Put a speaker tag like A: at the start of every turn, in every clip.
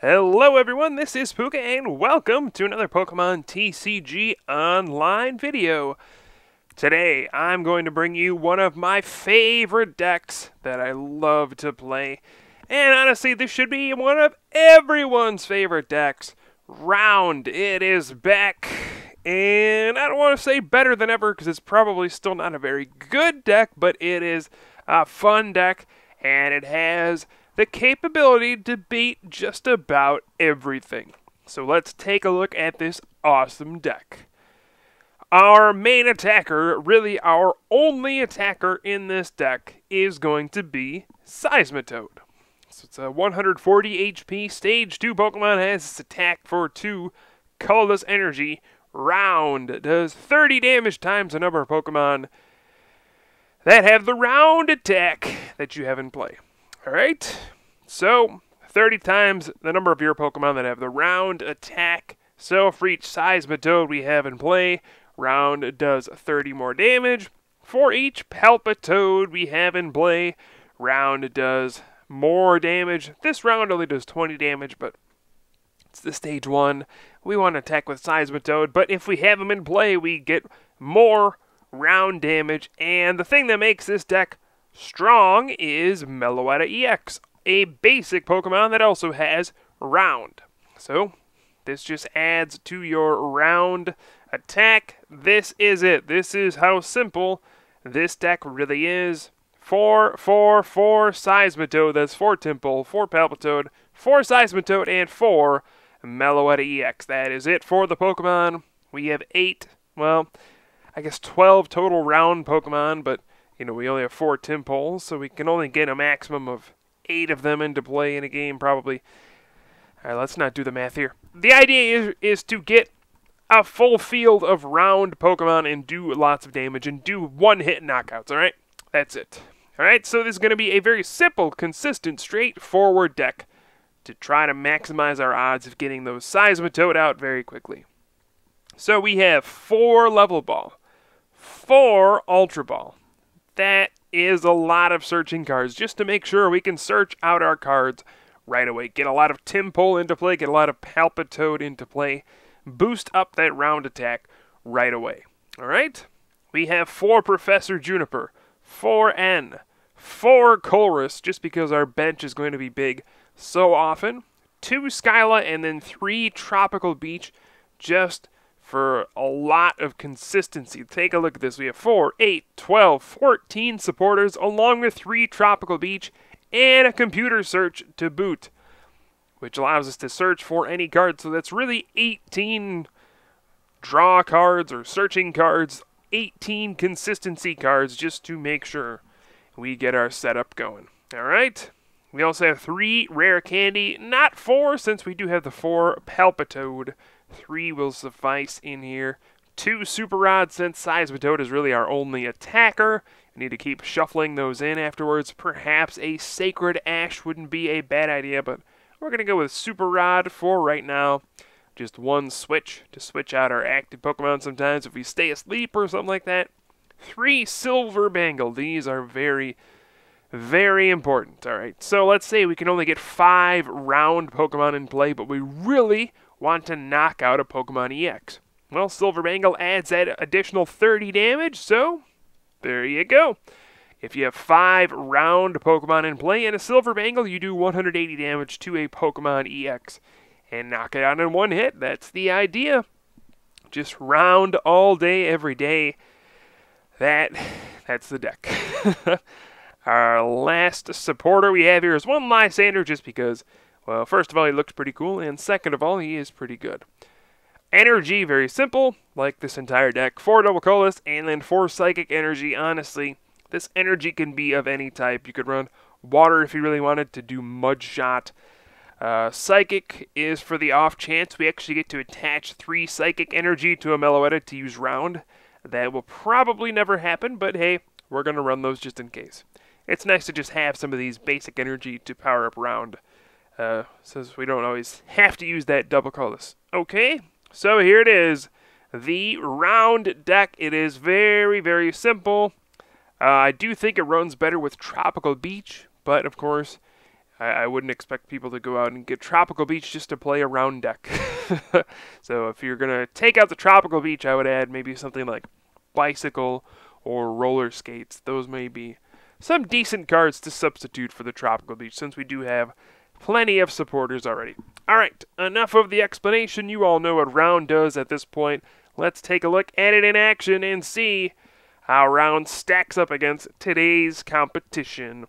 A: Hello everyone, this is Pooka and welcome to another Pokemon TCG online video. Today I'm going to bring you one of my favorite decks that I love to play. And honestly, this should be one of everyone's favorite decks. Round, it is back. And I don't want to say better than ever because it's probably still not a very good deck, but it is a fun deck and it has the capability to beat just about everything. So let's take a look at this awesome deck. Our main attacker, really our only attacker in this deck, is going to be Seismitoad. So it's a 140 HP Stage 2 Pokemon, has its attack for 2, colorless energy, round, does 30 damage times the number of Pokemon that have the round attack that you have in play. Alright, so 30 times the number of your Pokemon that have the round attack. So for each Seismitoad we have in play, round does 30 more damage. For each Palpitoad we have in play, round does more damage. This round only does 20 damage, but it's the stage 1. We want to attack with Seismitoad, but if we have him in play, we get more round damage. And the thing that makes this deck strong is Meloetta EX, a basic Pokemon that also has round. So this just adds to your round attack. This is it. This is how simple this deck really is. 4 Seismitoad, that's 4 Temple, 4 Palpitoad, 4 Seismitoad, and 4 Meloetta EX. That is it for the Pokemon. We have 8, well, I guess 12 total round Pokemon, but you know, we only have 4 Tempoles, so we can only get a maximum of 8 of them into play in a game, probably. Alright, let's not do the math here. The idea is to get a full field of round Pokemon and do lots of damage and do one-hit knockouts, alright? That's it. Alright, so this is going to be a very simple, consistent, straightforward deck to try to maximize our odds of getting those Seismitoad out very quickly. So we have 4 Level Ball, 4 Ultra Ball. That is a lot of searching cards, just to make sure we can search out our cards right away. Get a lot of Tympole into play, get a lot of Palpitoad into play, boost up that round attack right away. Alright? We have 4 Professor Juniper, 4 N, 4 Colress, just because our bench is going to be big so often, 2 Skyla, and then 3 Tropical Beach, just for a lot of consistency. Take a look at this. We have 4, 8, 12, 14 supporters, along with 3 Tropical Beach, and a computer search to boot, which allows us to search for any card. So that's really 18 draw cards or searching cards, 18 consistency cards, just to make sure we get our setup going. Alright? We also have 3 Rare Candy, not 4, since we do have the 4 Palpitoad. 3 will suffice in here. 2 Super Rods, since Seismitoad is really our only attacker. We need to keep shuffling those in afterwards. Perhaps a Sacred Ash wouldn't be a bad idea, but we're going to go with Super Rod for right now. Just 1 switch to switch out our active Pokemon sometimes if we stay asleep or something like that. 3 Silver Bangle. These are very, very important. Alright, so let's say we can only get 5 round Pokemon in play, but we really want to knock out a Pokemon EX. Well, Silver Bangle adds that additional 30 damage, so there you go. If you have 5 round Pokemon in play and a Silver Bangle, you do 180 damage to a Pokemon EX and knock it out in 1 hit. That's the idea. Just round all day, every day. That's the deck. Our last supporter we have here is 1 Lysander, just because, well, first of all, he looks pretty cool, and second of all, he is pretty good. Energy, very simple, like this entire deck. 4 Double Colorless, and then 4 Psychic Energy. Honestly, this energy can be of any type. You could run Water if you really wanted to do Mud Shot. Psychic is for the off chance we actually get to attach 3 Psychic Energy to a Meloetta to use round. That will probably never happen, but hey, we're going to run those just in case. It's nice to just have some of these basic energy to power up round, since we don't always have to use that double colorless. Okay, so here it is, the round deck. It is very, very simple. I do think it runs better with Tropical Beach, but of course, I wouldn't expect people to go out and get Tropical Beach just to play a round deck. So if you're going to take out the Tropical Beach, I would add maybe something like Bicycle or Roller Skates. Those may be some decent cards to substitute for the Tropical Beach, since we do have plenty of supporters already. Alright, enough of the explanation. You all know what Round does at this point. Let's take a look at it in action and see how Round stacks up against today's competition.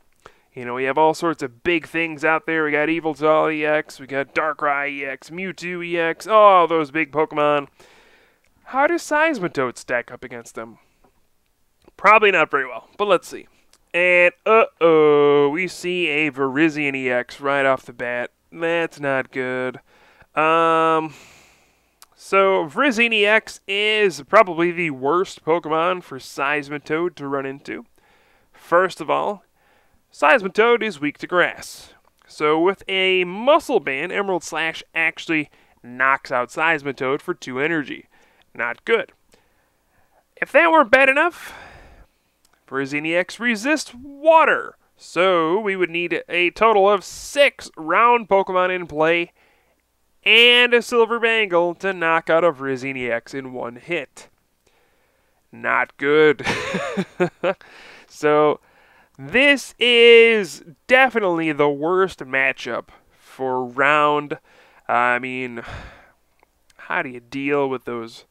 A: You know, we have all sorts of big things out there. We got Yveltal EX, we got Darkrai EX, Mewtwo EX, all those big Pokemon. How does Seismitoad stack up against them? Probably not very well, but let's see. And, we see a Virizion EX right off the bat. That's not good. So, Virizion EX is probably the worst Pokemon for Seismitoad to run into. First of all, Seismitoad is weak to grass. So with a Muscle Band, Emerald Slash actually knocks out Seismitoad for 2 energy. Not good. If that weren't bad enough, Virizion EX resists water. So we would need a total of 6 round Pokemon in play and a Silver Bangle to knock out a Virizion EX in 1 hit. Not good. So this is definitely the worst matchup for Round. I mean, how do you deal with those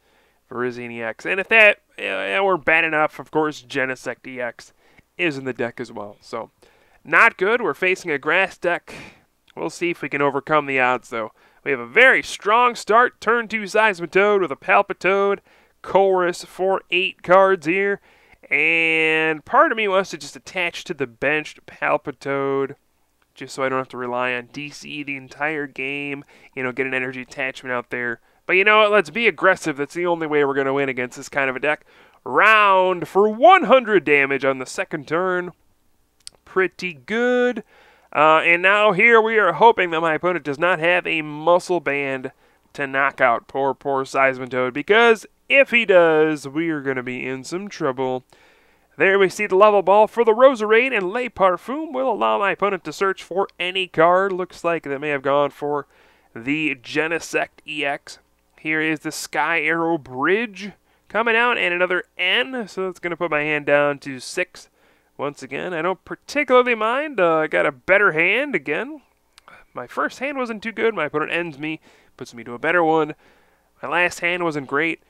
A: Virizion EX? And if that weren't bad enough, of course, Genesect EX is in the deck as well. So, not good. We're facing a grass deck. We'll see if we can overcome the odds, though. We have a very strong start. Turn 2 Seismitoad with a Palpitoad, Chorus for 8 cards here. And part of me wants to just attach to the benched Palpitoad, just so I don't have to rely on DC the entire game, you know, get an energy attachment out there. But you know what, let's be aggressive. That's the only way we're going to win against this kind of a deck. Round for 100 damage on the second turn. Pretty good. And now here we are hoping that my opponent does not have a Muscle Band to knock out poor Seismitoad, because if he does, we are going to be in some trouble. There we see the level ball for the Roserade, and Le Parfum will allow my opponent to search for any card. Looks like they may have gone for the Genesect EX. Here is the Sky Arrow Bridge coming out, and another N, so that's going to put my hand down to 6. Once again, I don't particularly mind. I got a better hand again. My first hand wasn't too good. My opponent ends me, puts me to a better one. My last hand wasn't great.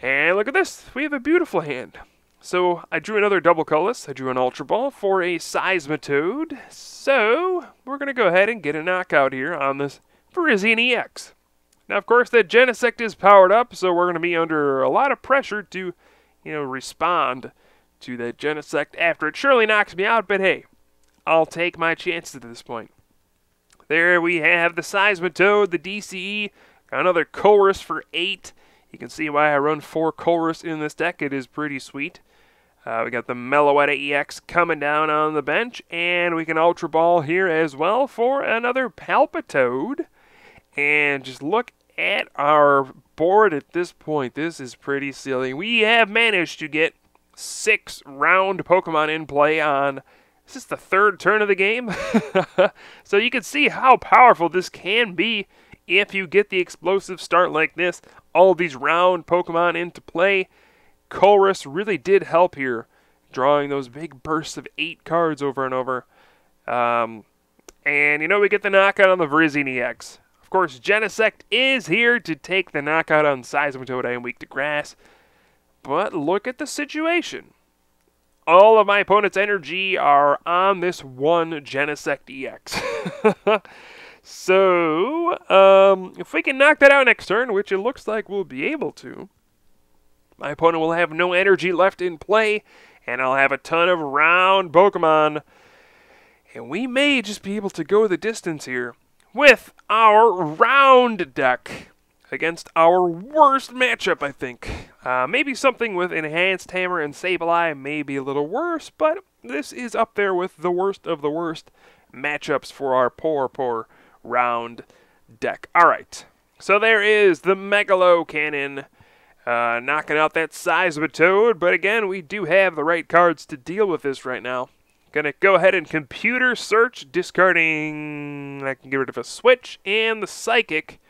A: And look at this. We have a beautiful hand. So I drew another double colorless. I drew an Ultra Ball for a Seismitoad. So we're going to go ahead and get a knockout here on this Virizion EX. Now, of course, that Genesect is powered up, so we're going to be under a lot of pressure to, respond to that Genesect after it surely knocks me out. But hey, I'll take my chances at this point. There we have the Seismitoad, the DCE, another Chorus for 8. You can see why I run 4 Chorus in this deck. It is pretty sweet. We got the Meloetta EX coming down on the bench, and we can Ultra Ball here as well for another Palpitoad. And just look at our board at this point. This is pretty silly. We have managed to get 6 round Pokemon in play on, is this the 3rd turn of the game? So you can see how powerful this can be if you get the explosive start like this. All these round Pokemon into play. Chorus really did help here, drawing those big bursts of 8 cards over and over. And we get the knockout on the Virizion EX. Of course, Genesect is here to take the knockout on Seismitoad. I am weak to grass. But look at the situation. All of my opponent's energy are on this one Genesect EX. So, if we can knock that out next turn, which it looks like we'll be able to, my opponent will have no energy left in play, and I'll have a ton of round Pokemon. And we may just be able to go the distance here with our round deck against our worst matchup, I think. Maybe something with Enhanced Hammer and Sableye may be a little worse, but this is up there with the worst of the worst matchups for our poor round deck. Alright, so there is the Megalo Cannon knocking out that Seismitoad, but again, we do have the right cards to deal with this right now. Gonna go ahead and computer search, discarding, I can get rid of a switch and the psychic,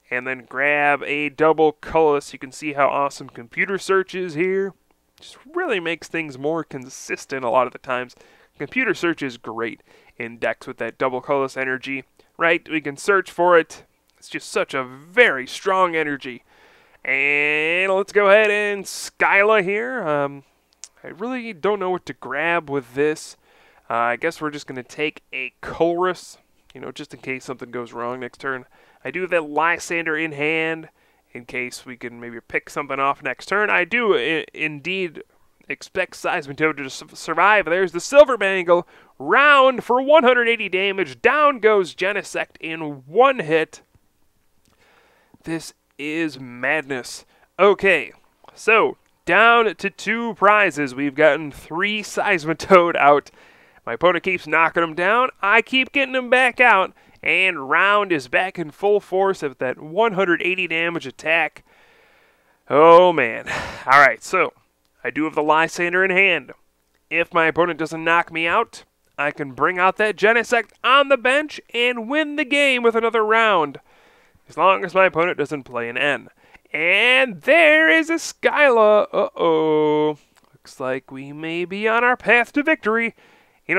A: and then grab a double colorless. You can see how awesome computer search is here. Just really makes things more consistent a lot of the times. Computer search is great in decks with that double colorless energy, right? We can search for it. It's just such a very strong energy. And let's go ahead and Skyla here. I really don't know what to grab with this. I guess we're just going to take a Colress, just in case something goes wrong next turn. I do have that Lysander in hand, in case we can maybe pick something off next turn. I do indeed expect Seismitoad to survive. There's the Silver Bangle. Round for 180 damage. Down goes Genesect in one hit. This is madness. Okay, so down to 2 prizes. We've gotten 3 Seismitoad out. My opponent keeps knocking them down. I keep getting them back out. And Round is back in full force of that 180 damage attack. Oh, man. All right, so I do have the Lysander in hand. If my opponent doesn't knock me out, I can bring out that Genesect on the bench and win the game with another round, as long as my opponent doesn't play an N. And there is a Skyla. Uh-oh. Looks like we may be on our path to victory.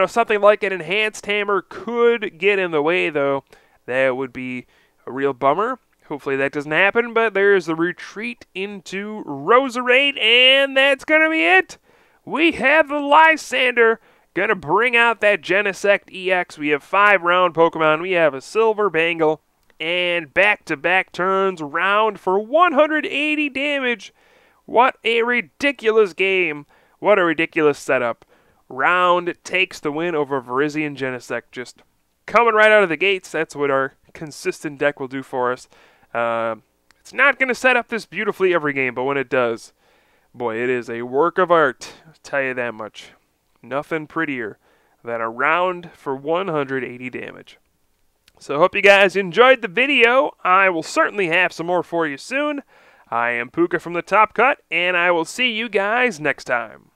A: Something like an Enhanced Hammer could get in the way, though. That would be a real bummer. Hopefully that doesn't happen, but there's the retreat into Roserade, and that's going to be it. We have the Lysander. Going to bring out that Genesect EX. We have 5 round Pokemon. We have a Silver Bangle. And back-to-back turns, Round for 180 damage. What a ridiculous game. What a ridiculous setup. Round takes the win over Virizion Genesect. Just coming right out of the gates. That's what our consistent deck will do for us. It's not going to set up this beautifully every game, but when it does, boy, it is a work of art. I'll tell you that much. Nothing prettier than a Round for 180 damage. So I hope you guys enjoyed the video. I will certainly have some more for you soon. I am Pooka from the Top Cut, and I will see you guys next time.